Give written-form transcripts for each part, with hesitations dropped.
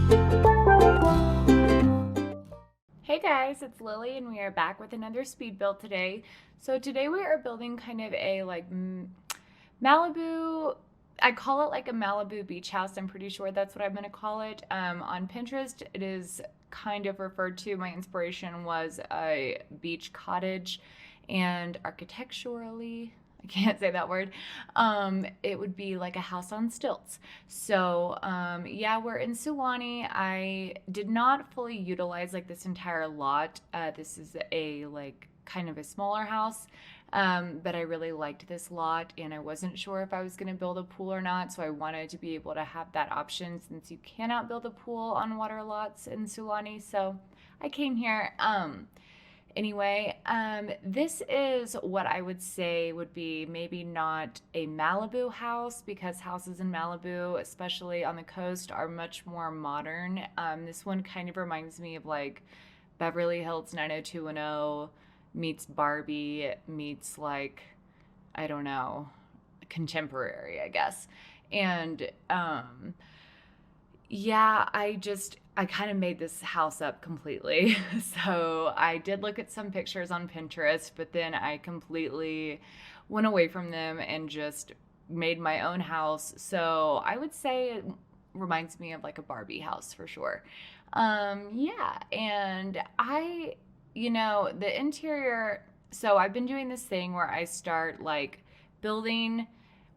Hey guys, it's Lily and we are back with another speed build today. So today we are building kind of a Malibu, I call it like a Malibu beach house. I'm pretty sure that's what I'm going to call it. On Pinterest, it is kind of referred to. My inspiration was a beach cottage, and architecturally, I can't say that word. It would be like a house on stilts. So, yeah, we're in Suwannee. I did not fully utilize like this entire lot. This is a like kind of a smaller house. But I really liked this lot and I wasn't sure if I was going to build a pool or not. So I wanted to be able to have that option since you cannot build a pool on water lots in Suwannee. So I came here. Anyway, this is what I would say would be maybe not a Malibu house because houses in Malibu, especially on the coast, are much more modern. This one kind of reminds me of like Beverly Hills 90210 meets Barbie meets like, I don't know, contemporary, I guess. And yeah, I kind of made this house up completely. So I did look at some pictures on Pinterest, but then I completely went away from them and just made my own house. So I would say it reminds me of like a Barbie house for sure. Yeah, and the interior, so I've been doing this thing where I start like building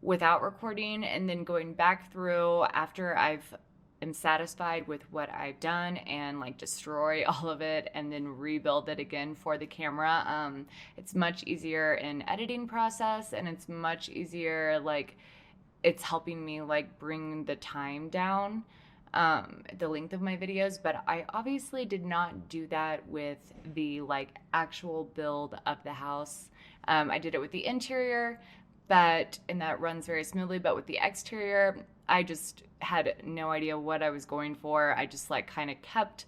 without recording and then going back through after I've am satisfied with what I've done and like destroy all of it and then rebuild it again for the camera. It's much easier in editing process and it's much easier, like it's helping me like bring the time down, the length of my videos. But I obviously did not do that with the like actual build of the house. I did it with the interior, and that runs very smoothly. But with the exterior, I just had no idea what I was going for. I just like kind of kept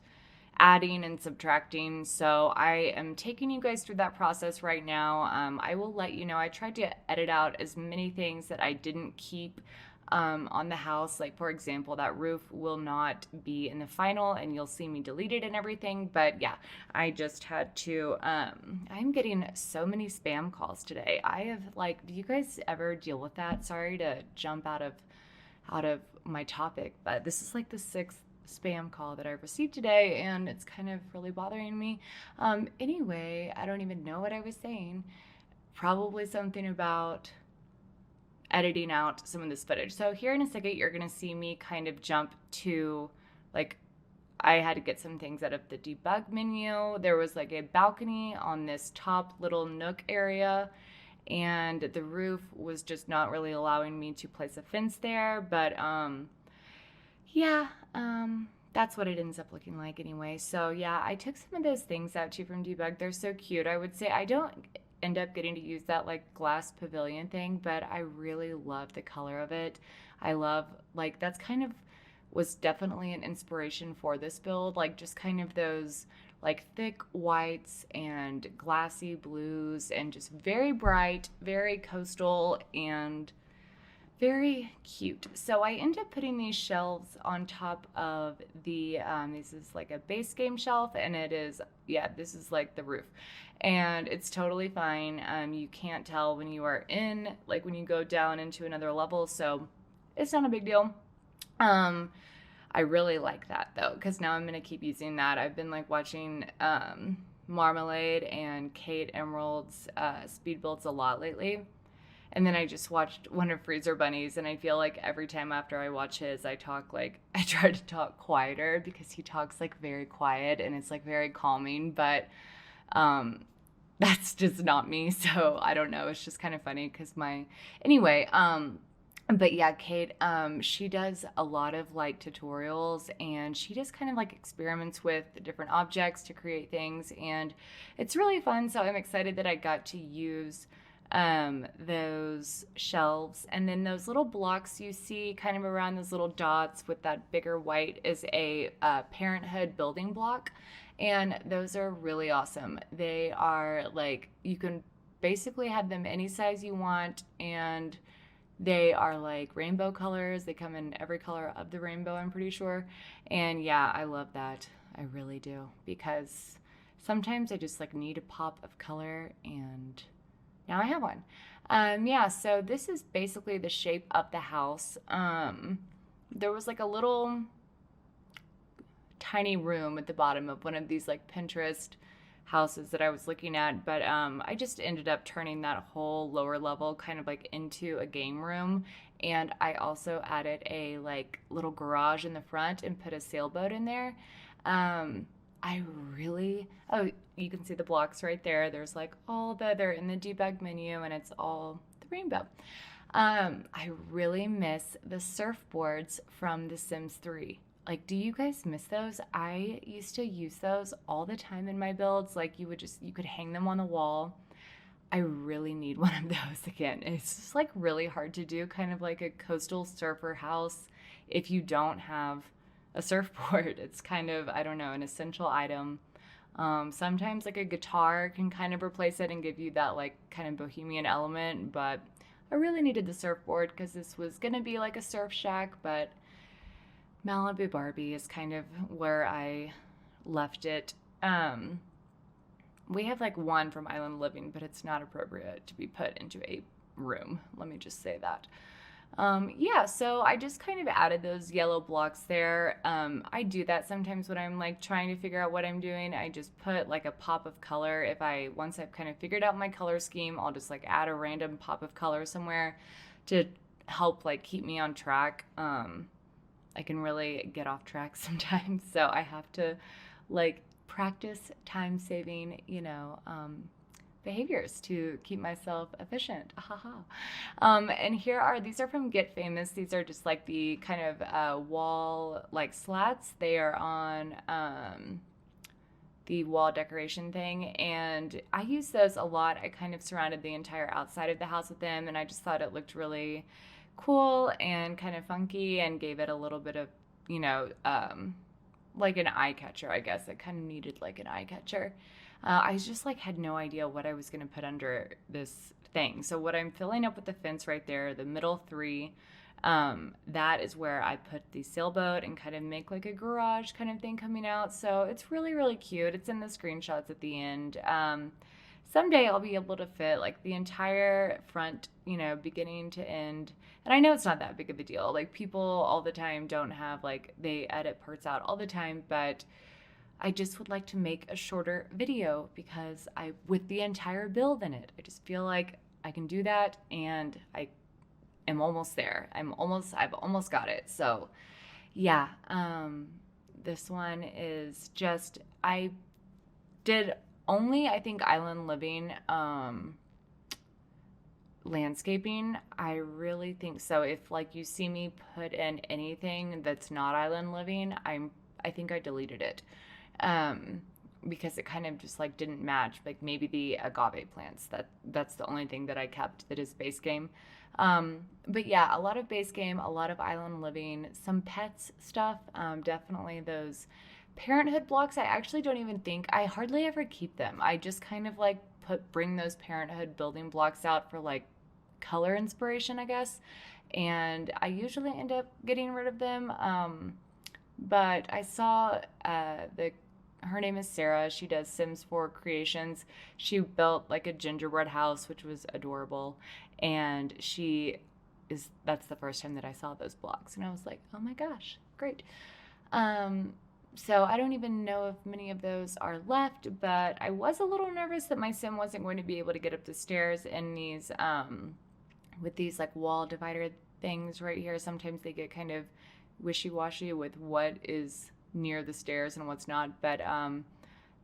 adding and subtracting. So I am taking you guys through that process right now. I will let you know. I tried to edit out as many things that I didn't keep on the house. Like, for example, that roof will not be in the final and you'll see me delete it and everything. But yeah, I just had to, I'm getting so many spam calls today. I have like, do you guys ever deal with that? Sorry to jump out of my topic, but this is like the sixth spam call that I've received today and it's kind of really bothering me. Anyway, I don't even know what I was saying. Probably something about editing out some of this footage. So here in a second, you're going to see me kind of jump to like, I had to get some things out of the debug menu. There was like a balcony on this top little nook area and the roof was just not really allowing me to place a fence there. But yeah, that's what it ends up looking like anyway. So yeah, I took some of those things out too from debug. They're so cute. I would say I don't end up getting to use that like glass pavilion thing, but I really love the color of it. I love like that's kind of was definitely an inspiration for this build, like just kind of those like thick whites and glassy blues and just very bright, very coastal and very cute. So I end up putting these shelves on top of the, this is like a base game shelf and it is, yeah, this is like the roof and it's totally fine. You can't tell when you are in, like when you go down into another level. So it's not a big deal. I really like that though, because now I'm going to keep using that. I've been like watching Marmalade and Kate Emerald's speed builds a lot lately. And then I just watched one of Freezer Bunny's, and I feel like every time after I watch his, I try to talk quieter because he talks like very quiet and it's like very calming, but that's just not me. So I don't know. It's just kind of funny because anyway, but yeah, Kate, she does a lot of like tutorials and she just kind of like experiments with different objects to create things and it's really fun. So I'm excited that I got to use those shelves, and then those little blocks you see kind of around those little dots with that bigger white is a Parenthood building block, and those are really awesome. They are like, you can basically have them any size you want, and They are like rainbow colors. They come in every color of the rainbow, I'm pretty sure. And yeah, I love that. I really do. Because sometimes I just like need a pop of color, and now I have one. Yeah, so this is basically the shape of the house. There was like a little tiny room at the bottom of one of these like Pinterest houses that I was looking at, but I just ended up turning that whole lower level kind of like into a game room. And I also added a like little garage in the front and put a sailboat in there. Um, I really, oh, you can see the blocks right there. There's like they're in the debug menu, and it's all the rainbow. I really miss the surfboards from The Sims 3. Like, do you guys miss those? I used to use those all the time in my builds. Like, you could hang them on the wall. I really need one of those again. It's just like really hard to do, kind of like a coastal surfer house if you don't have a surfboard. It's kind of, I don't know, an essential item. Sometimes like a guitar can kind of replace it and give you that like kind of bohemian element, but I really needed the surfboard because this was gonna be like a surf shack, but Malibu Barbie is kind of where I left it. We have like one from Island Living, but it's not appropriate to be put into a room. Let me just say that. Yeah, so I just kind of added those yellow blocks there. I do that sometimes when I'm like trying to figure out what I'm doing. I just put like a pop of color. Once I've kind of figured out my color scheme, I'll just like add a random pop of color somewhere to help like keep me on track. I can really get off track sometimes, so I have to like practice time saving, behaviors to keep myself efficient. And these are from Get Famous. These are just like the kind of wall like slats. They are on the wall decoration thing, and I use those a lot. I kind of surrounded the entire outside of the house with them, and I just thought it looked really cool and kind of funky and gave it a little bit of, like an eye catcher, I guess. It kind of needed like an eye catcher. I just like had no idea what I was going to put under this thing. So what I'm filling up with the fence right there, the middle three, that is where I put the sailboat and kind of make like a garage kind of thing coming out. So it's really, really cute. It's in the screenshots at the end. Someday I'll be able to fit like the entire front, beginning to end. And I know it's not that big of a deal. Like people all the time don't have they edit parts out all the time, but I just would like to make a shorter video because with the entire build in it, I just feel like I can do that, and I am almost there. I've almost got it. So yeah, this one is just, I did only, I think, Island Living landscaping. I really think so. If like you see me put in anything that's not Island Living, I think I deleted it. Because it kind of just like didn't match. Like maybe the agave plants. That's the only thing that I kept that is base game. But yeah, a lot of base game, a lot of Island Living, some pets stuff. Definitely those Parenthood blocks. I actually don't even think, I hardly ever keep them. I just kind of like bring those Parenthood building blocks out for like color inspiration, I guess. And I usually end up getting rid of them. But I saw her name is Sarah. She does Sims 4 creations. She built like a gingerbread house, which was adorable. And that's the first time that I saw those blocks. And I was like, oh my gosh, great. So I don't even know if many of those are left, but I was a little nervous that my sim wasn't going to be able to get up the stairs in these, with these like wall divider things right here. Sometimes they get kind of wishy-washy with what is near the stairs and what's not, but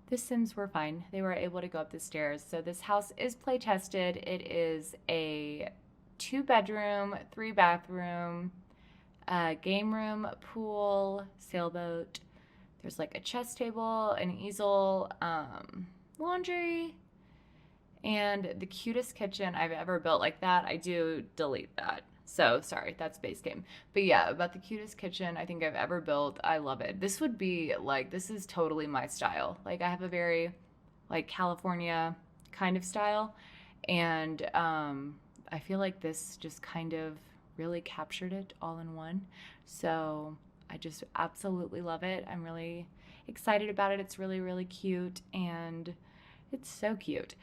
the Sims were fine. They were able to go up the stairs. So this house is play tested. It is a 2-bedroom, 3-bathroom, game room, pool, sailboat. There's like a chess table, an easel, laundry, and the cutest kitchen I've ever built. Like that, I do delete that. So sorry, that's base game. But yeah, about the cutest kitchen I think I've ever built. I love it. This is totally my style. Like I have a very like California kind of style, and I feel like this just kind of really captured it all in one. So I just absolutely love it. I'm really excited about it. It's really, really cute, and it's so cute.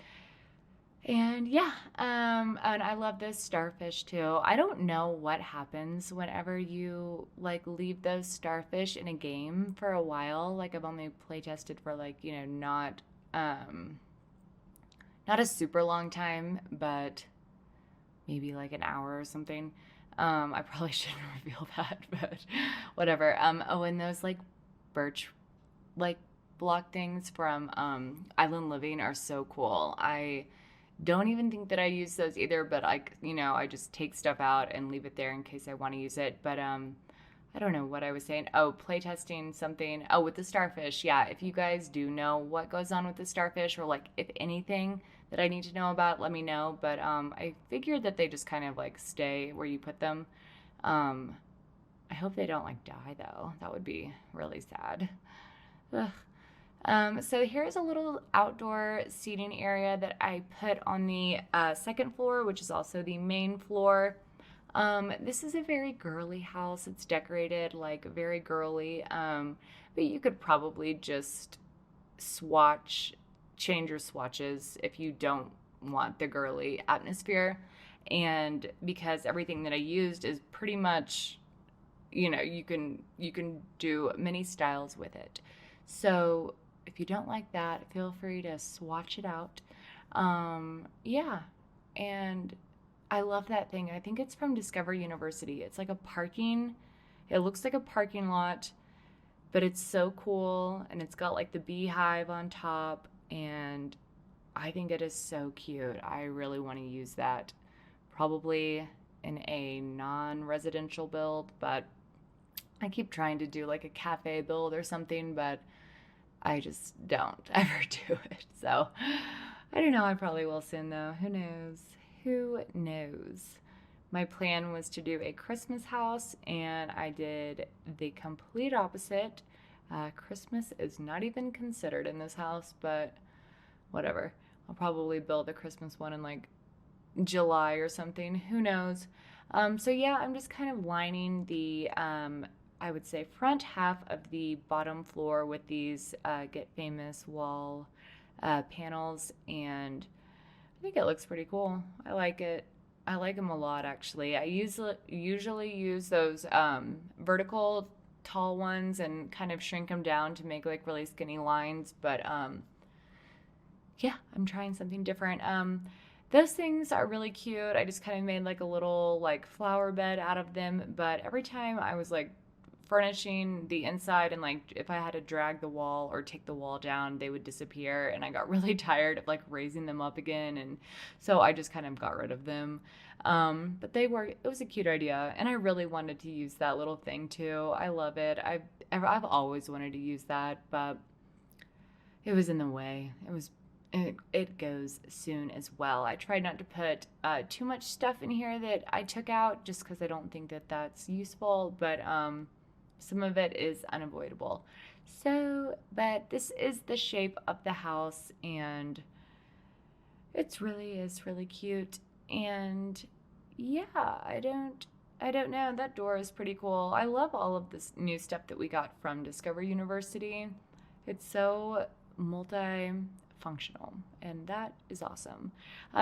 And yeah, and I love those starfish too. I don't know what happens whenever you like leave those starfish in a game for a while. Like I've only play tested for like, um not a super long time, but maybe like an hour or something. I probably shouldn't reveal that, but whatever. Oh, and those like birch like block things from Island Living are so cool. I don't even think that I use those either, but I just take stuff out and leave it there in case I want to use it. But I don't know what I was saying. Oh, playtesting something. Oh, with the starfish. Yeah, if you guys do know what goes on with the starfish, or like if anything that I need to know about, let me know. But I figured that they just kind of like stay where you put them. Um, I hope they don't like die though. That would be really sad. Ugh. So here's a little outdoor seating area that I put on the second floor, which is also the main floor. This is a very girly house. It's decorated like very girly, but you could probably just change your swatches if you don't want the girly atmosphere. And because everything that I used is pretty much, you can do many styles with it. So if you don't like that, feel free to swatch it out. Yeah, and I love that thing. I think it's from Discover University. It's like it looks like a parking lot, but it's so cool. And it's got like the beehive on top. And I think it is so cute. I really want to use that probably in a non-residential build, but I keep trying to do like a cafe build or something, but I just don't ever do it. So I don't know. I probably will soon though. Who knows? Who knows? My plan was to do a Christmas house, and I did the complete opposite. Christmas is not even considered in this house, but whatever. I'll probably build a Christmas one in like July or something. Who knows? So yeah, I'm just kind of lining the I would say front half of the bottom floor with these Get Famous wall panels, and I think it looks pretty cool. I like it. I like them a lot, actually. I usually use those vertical tall ones and kind of shrink them down to make like really skinny lines, but yeah, I'm trying something different. Those things are really cute. I just kind of made like a little like flower bed out of them, but every time I was like furnishing the inside, and like if I had to drag the wall or take the wall down, they would disappear, and I got really tired of like raising them up again, and so I just kind of got rid of them. But it was a cute idea, and I really wanted to use that little thing too. I love it. I've always wanted to use that, but it was in the way. It goes soon as well. I tried not to put too much stuff in here that I took out, just because I don't think that that's useful, but some of it is unavoidable. So, but this is the shape of the house, and it really is really cute. And yeah, I don't know. That door is pretty cool. I love all of this new stuff that we got from Discover University. It's so multi-functional, and that is awesome.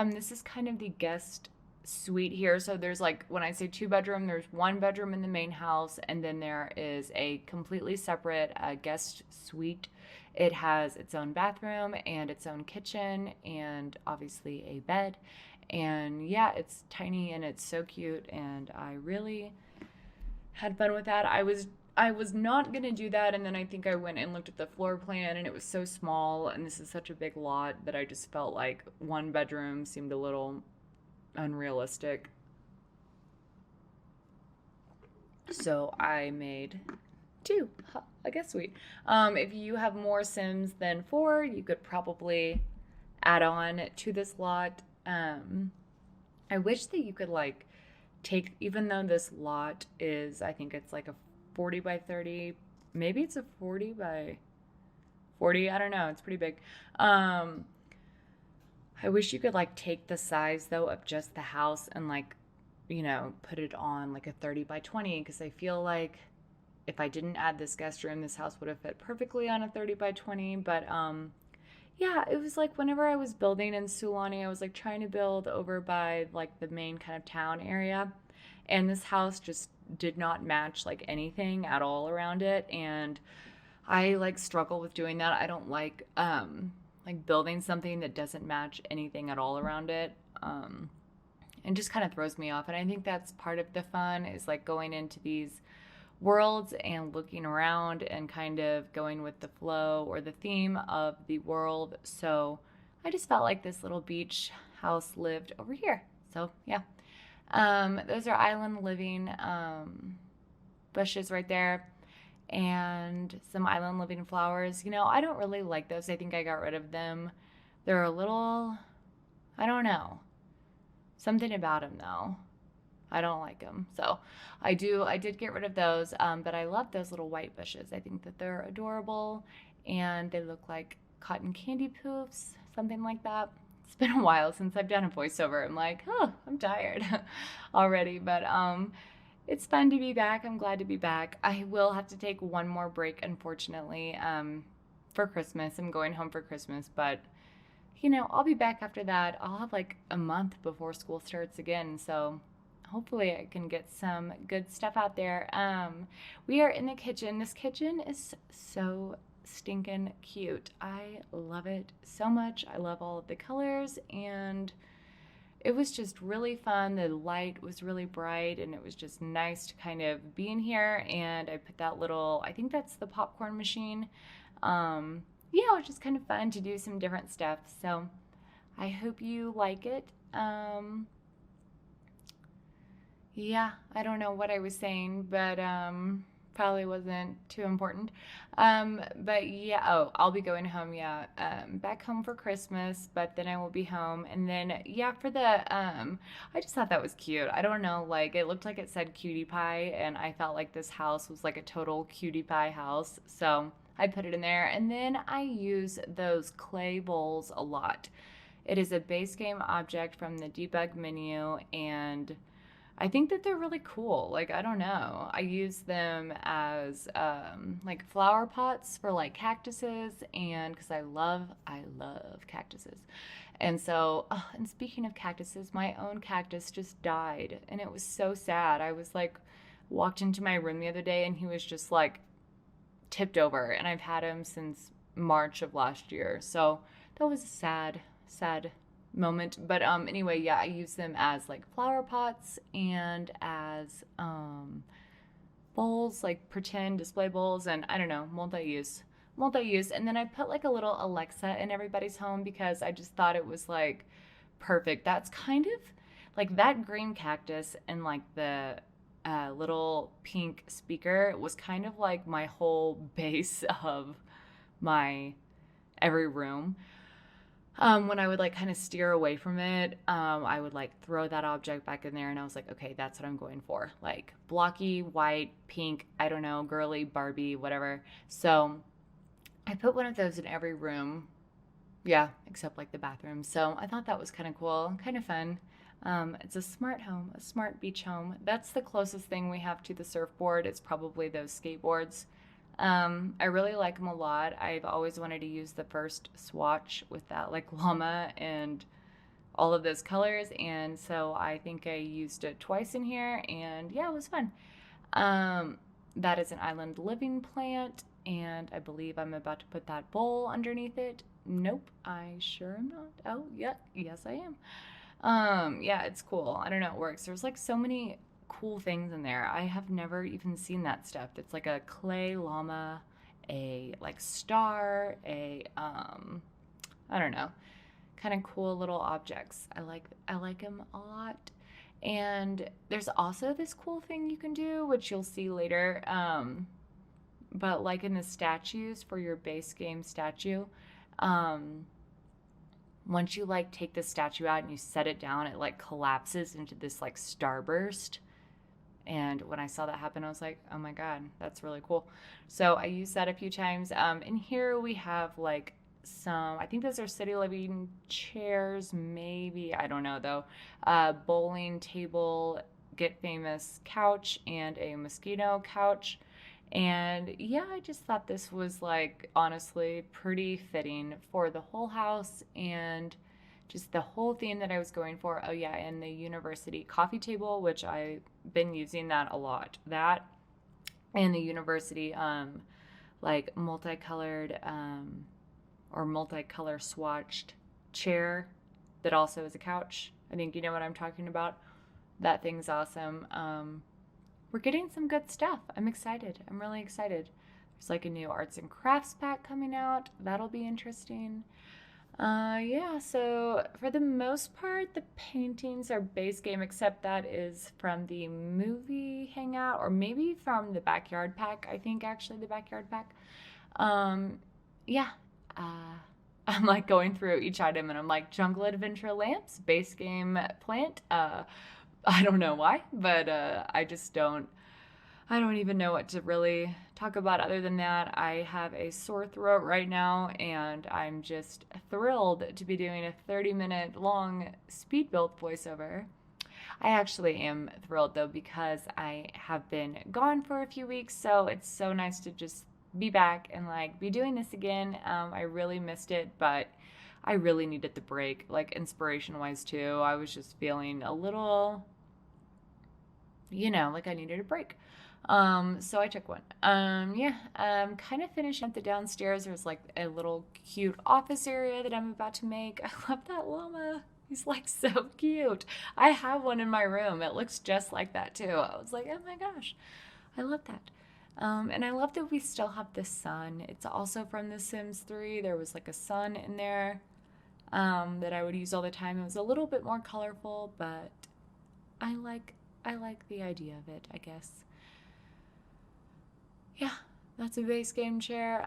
This is kind of the guest suite here. So there's like, when I say 2 bedroom, there's 1 bedroom in the main house, and then there is a completely separate guest suite. It has its own bathroom and its own kitchen, and obviously a bed. And yeah, it's tiny and it's so cute, and I really had fun with that. I was not gonna do that, and then I think I went and looked at the floor plan, and it was so small, and this is such a big lot that I just felt like 1 bedroom seemed a little unrealistic. So I made 2, I guess sweet. If you have more Sims than 4, you could probably add on to this lot. I wish that you could like even though this lot is, I think it's like a 40 by 30, maybe it's a 40 by 40, I don't know, it's pretty big. I wish you could like take the size though of just the house and like put it on like a 30 by 20 because I feel like if I didn't add this guest room, this house would have fit perfectly on a 30 by 20. But yeah, it was like whenever I was building in Sulani, I was like trying to build over by like the main kind of town area. And this house just did not match like anything at all around it. And I like struggle with doing that. I don't like building something that doesn't match anything at all around it. And just kind of throws me off. And I think that's part of the fun is like going into these worlds and looking around and kind of going with the flow or the theme of the world. So I just felt like this little beach house lived over here. So yeah. Those are island living bushes right there and some island living flowers. I don't really like those. I think I got rid of them. They're a little, I don't know. Something about them though. I don't like them. So I did get rid of those. But I love those little white bushes. I think that they're adorable and they look like cotton candy poofs, something like that. It's been a while since I've done a voiceover. I'm like, oh, I'm tired already. But it's fun to be back. I'm glad to be back. I will have to take one more break, unfortunately, for Christmas. I'm going home for Christmas, but I'll be back after that. I'll have like a month before school starts again. So hopefully I can get some good stuff out there. We are in the kitchen. This kitchen is so stinking cute. I love it so much. I love all of the colors and it was just really fun. The light was really bright and it was just nice to kind of be in here. And I put that little, I think that's the popcorn machine. Yeah, it was just kind of fun to do some different stuff. So I hope you like it. Yeah, I don't know what I was saying, but probably wasn't too important. But yeah, oh, I'll be going home, yeah, back home for Christmas, but then I will be home. And then, yeah, for the, I just thought that was cute. I don't know, like, it looked like it said cutie pie, and I felt like this house was like a total cutie pie house. So I put it in there. And then I use those clay bowls a lot. It is a base game object from the debug menu, and I think that they're really cool. Like, I don't know. I use them as like flower pots for like cactuses and because I love cactuses. And so, and speaking of cactuses, my own cactus just died and it was so sad. I was like, walked into my room the other day and he was just like tipped over and I've had him since March of last year. So that was a sad moment. But anyway, yeah, I use them as like flower pots and as bowls, like pretend display bowls, and I don't know, multi-use. And then I put like a little Alexa in everybody's home because I just thought it was like perfect. That's kind of like that green cactus and like the little pink speaker was kind of like my whole base of my every room. When I would like kind of steer away from it, I would like throw that object back in there and I was like, okay, that's what I'm going for. Like blocky, white, pink, I don't know, girly, Barbie, whatever. So I put one of those in every room. Yeah, except like the bathroom. So I thought that was kind of cool, kind of fun. It's a smart home, a smart beach home. That's the closest thing we have to the surfboard. It's probably those skateboards. I really like them a lot. I've always wanted to use the first swatch with that like llama and all of those colors. And so I think I used it twice in here and yeah, it was fun. That is an island living plant and I believe I'm about to put that bowl underneath it. Nope, I sure am not. Oh, yeah, yes I am. Yeah, it's cool. I don't know, it works. There's like so many cool things in there. I have never even seen that stuff. It's like a clay llama, a like star, I don't know, kind of cool little objects. I like them a lot. And there's also this cool thing you can do, which you'll see later. But like in the statues for your base game statue, once you like take the statue out and you set it down, it like collapses into this like starburst. And when I saw that happen, I was like, oh my God, that's really cool. So I used that a few times. And here we have like some, I think those are city living chairs, maybe, I don't know though. Bowling table Get Famous couch and a mosquito couch. And yeah, I just thought this was like honestly pretty fitting for the whole house and just the whole theme that I was going for. Oh yeah, and the university coffee table, which I've been using that a lot. That and the university like multicolored or multicolor swatched chair that also is a couch. I think you know what I'm talking about. That thing's awesome. We're getting some good stuff. I'm excited. I'm really excited. There's like a new arts and crafts pack coming out. That'll be interesting. Yeah, so for the most part, the paintings are base game, except that is from the movie hangout or maybe from the backyard pack. I think actually the backyard pack. Um, yeah, uh, I'm like going through each item and I'm like jungle adventure lamps, base game plant. I don't know why, but I don't even know what to really talk about other than that. I have a sore throat right now, and I'm just thrilled to be doing a 30-minute long speed build voiceover. I actually am thrilled though because I have been gone for a few weeks, so it's so nice to just be back and like be doing this again. I really missed it, but I really needed the break, like inspiration wise too. I was just feeling a little, like I needed a break. So I took one. Yeah, kind of finishing up the downstairs. There's like a little cute office area that I'm about to make. I love that llama. He's like so cute. I have one in my room. It looks just like that too. I was like, oh my gosh, I love that. And I love that we still have the sun. It's also from The Sims 3. There was like a sun in there that I would use all the time. It was a little bit more colorful, but I like the idea of it, I guess. Yeah, that's a base game chair.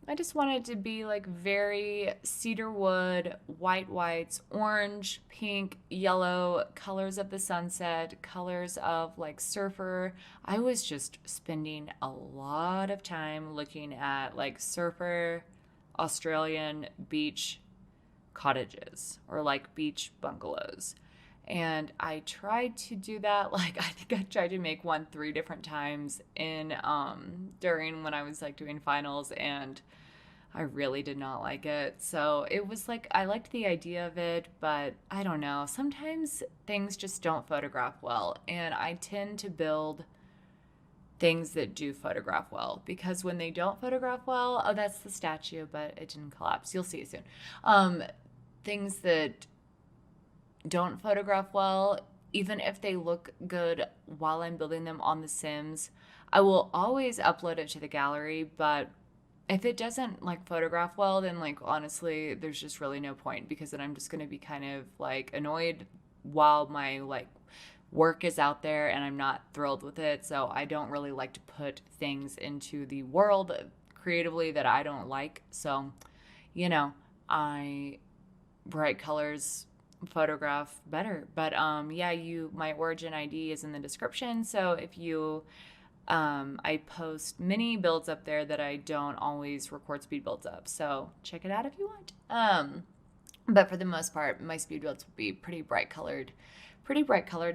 I just want it to be like very cedar wood, white whites, orange, pink, yellow, colors of the sunset, colors of like surfer. I was just spending a lot of time looking at like surfer Australian beach cottages or like beach bungalows. And I tried to do that. Like, I think I tried to make one 3 different times during when I was like doing finals, and I really did not like it. So it was like, I liked the idea of it, but I don't know. Sometimes things just don't photograph well. And I tend to build things that do photograph well because when they don't photograph well, oh, that's the statue, but it didn't collapse. You'll see it soon. Things that don't photograph well, even if they look good while I'm building them on The Sims, I will always upload it to the gallery. But if it doesn't like photograph well, then like honestly, there's just really no point because then I'm just going to be kind of like annoyed while my like work is out there and I'm not thrilled with it. So I don't really like to put things into the world creatively that I don't like. So, I bright colors photograph better. But yeah, my origin ID is in the description. So if you I post mini builds up there that I don't always record speed builds up. So check it out if you want. But for the most part, my speed builds will be pretty bright colored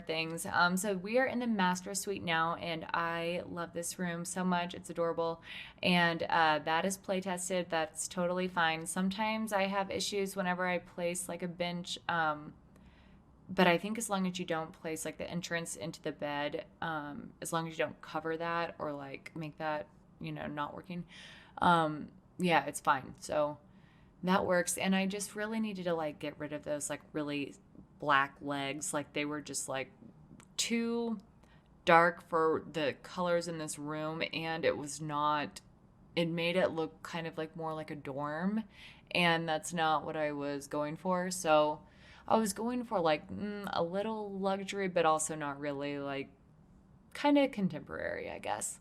things. So we are in the master suite now, and I love this room so much. It's adorable. And that is play tested. That's totally fine. Sometimes I have issues whenever I place like a bench. But I think as long as you don't place like the entrance into the bed, as long as you don't cover that or like make that, not working, yeah, it's fine. So that works. And I just really needed to like get rid of those like really black legs. Like they were just like too dark for the colors in this room. And it made it look kind of like more like a dorm. And that's not what I was going for. So I was going for like a little luxury, but also not really, like kind of contemporary, I guess.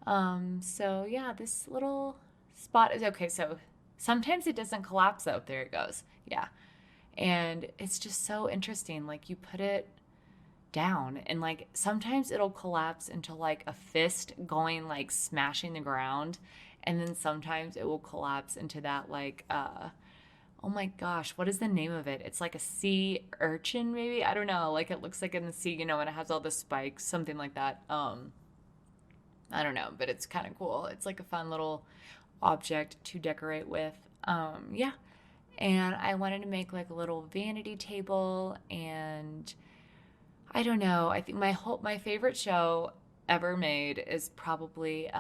So yeah, this little spot is okay. So sometimes it doesn't collapse though. There it goes. Yeah. And it's just so interesting. Like you put it down and like sometimes it'll collapse into like a fist going like smashing the ground. And then sometimes it will collapse into that Oh my gosh, what is the name of it? It's like a sea urchin, maybe? I don't know. Like it looks like in the sea, and it has all the spikes, something like that. I don't know, but it's kind of cool. It's like a fun little object to decorate with. Yeah. And I wanted to make like a little vanity table, and I don't know. I think my favorite show ever made is probably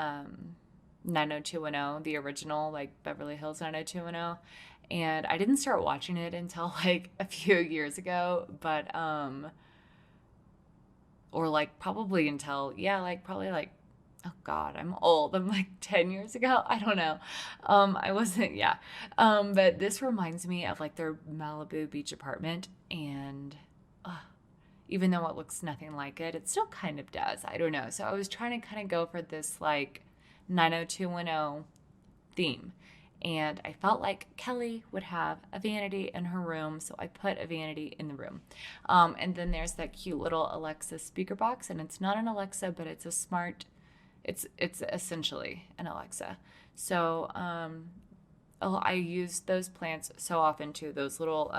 90210, the original, like Beverly Hills 90210. And I didn't start watching it until like a few years ago, but or like probably until, yeah, like probably like, oh God, I'm old. I'm like 10 years ago. I don't know. I wasn't, yeah. But this reminds me of like their Malibu beach apartment, and even though it looks nothing like it, it still kind of does. I don't know. So I was trying to kind of go for this like 90210 theme. And I felt like Kelly would have a vanity in her room, so I put a vanity in the room. And then there's that cute little Alexa speaker box, and it's not an Alexa, but it's a smart. It's essentially an Alexa. So I use those plants so often too. Those little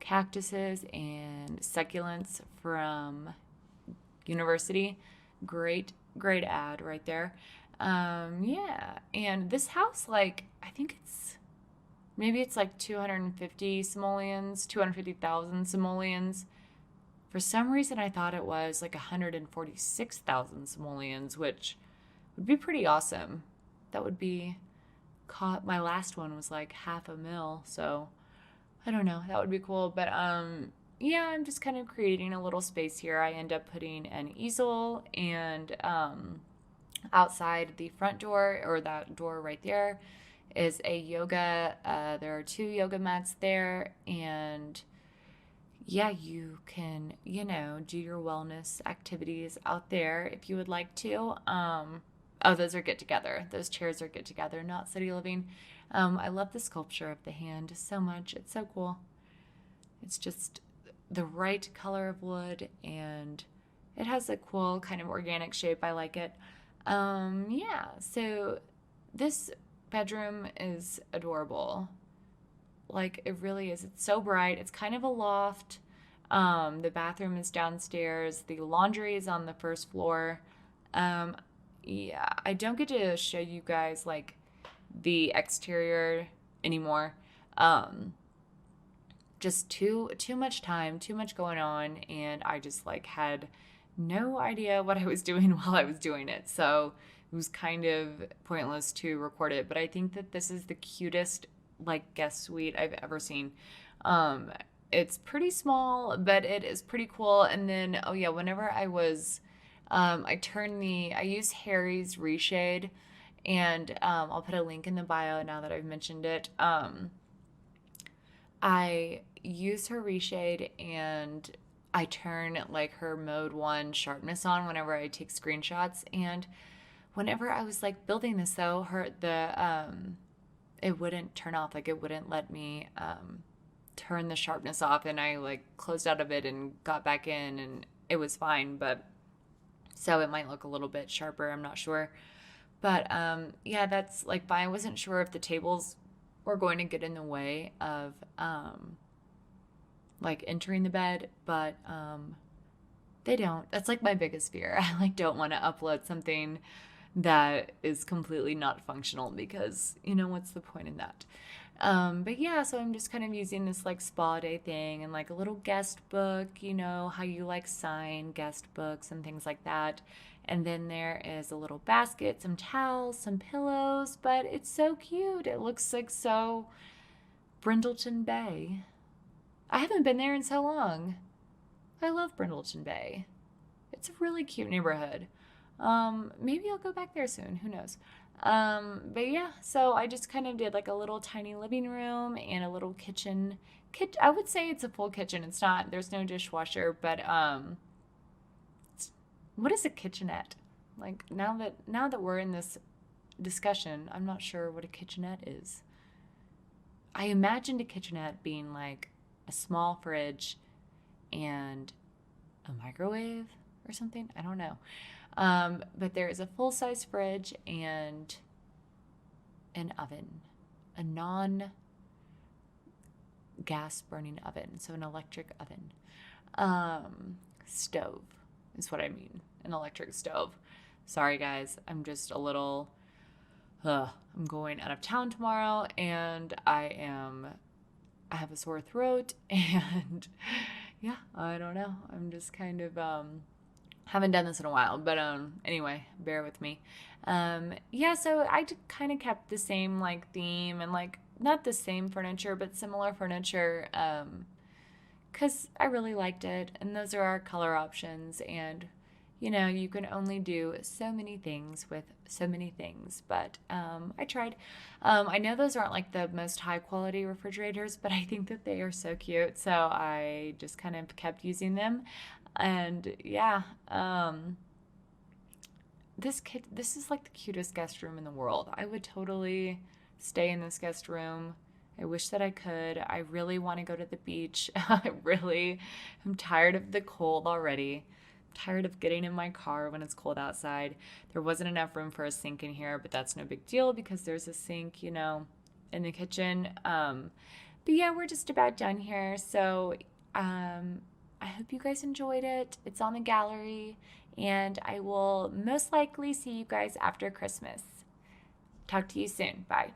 cactuses and succulents from university. Great ad right there. Yeah. And this house, like, I think maybe it's like 250 simoleons, 250,000 simoleons. For some reason, I thought it was like 146,000 simoleons, which would be pretty awesome. That would be, my last one was like 500,000. So I don't know. That would be cool. But yeah, I'm just kind of creating a little space here. I end up putting an easel, and outside the front door, or that door right there, is a yoga. There are 2 yoga mats there, and yeah, you can, do your wellness activities out there if you would like to. Oh, those are get together. Those chairs are get together, not city living. I love the sculpture of the hand so much. It's so cool. It's just the right color of wood, and it has a cool kind of organic shape. I like it. Yeah, so this bedroom is adorable. Like, it really is. It's so bright. It's kind of a loft. The bathroom is downstairs. The laundry is on the first floor. Yeah, I don't get to show you guys like the exterior anymore. Just too much time, too much going on, and I just like had no idea what I was doing while I was doing it. So it was kind of pointless to record it. But I think that this is the cutest like guest suite I've ever seen. It's pretty small, but it is pretty cool. And then, oh yeah, whenever I was, I use Harry's Reshade, and I'll put a link in the bio now that I've mentioned it. I use her Reshade, and I turn like her mode 1 sharpness on whenever I take screenshots. And whenever I was like building this though, it wouldn't turn off. Like it wouldn't let me turn the sharpness off, and I like closed out of it and got back in, and it was fine. But so it might look a little bit sharper, I'm not sure. But yeah, that's like, I wasn't sure if the tables were going to get in the way of like entering the bed, but they don't. That's like my biggest fear. I like don't want to upload something that is completely not functional, because what's the point in that? But yeah, so I'm just kind of using this like spa day thing, and like a little guest book, how you like sign guest books and things like that. And then there is a little basket, some towels, some pillows, but it's so cute. It looks like so Brindleton Bay. I haven't been there in so long. I love Brindleton Bay. It's a really cute neighborhood. Maybe I'll go back there soon. Who knows? But yeah, so I just kind of did like a little tiny living room and a little kitchen. I would say it's a full kitchen. It's not, there's no dishwasher, but, what is a kitchenette? Like now that we're in this discussion, I'm not sure what a kitchenette is. I imagined a kitchenette being like a small fridge and a microwave or something. I don't know. But there is a full-size fridge and an oven, a non gas burning oven, so an electric oven. Stove is what I mean, an electric stove. Sorry guys, I'm just a little, I'm going out of town tomorrow, and I have a sore throat, and yeah, I don't know. I'm just kind of, haven't done this in a while, but anyway, bear with me. Yeah, so I kind of kept the same like theme, and like not the same furniture, but similar furniture, because I really liked it, and those are our color options, and you can only do so many things with so many things, but I tried. I know those aren't like the most high quality refrigerators, but I think that they are so cute, so I just kind of kept using them. And yeah, this is like the cutest guest room in the world. I would totally stay in this guest room. I wish that I could. I really want to go to the beach. I really am tired of the cold already. I'm tired of getting in my car when it's cold outside. There wasn't enough room for a sink in here, but that's no big deal because there's a sink, in the kitchen. But yeah, we're just about done here. So I hope you guys enjoyed it. It's on the gallery, and I will most likely see you guys after Christmas. Talk to you soon. Bye.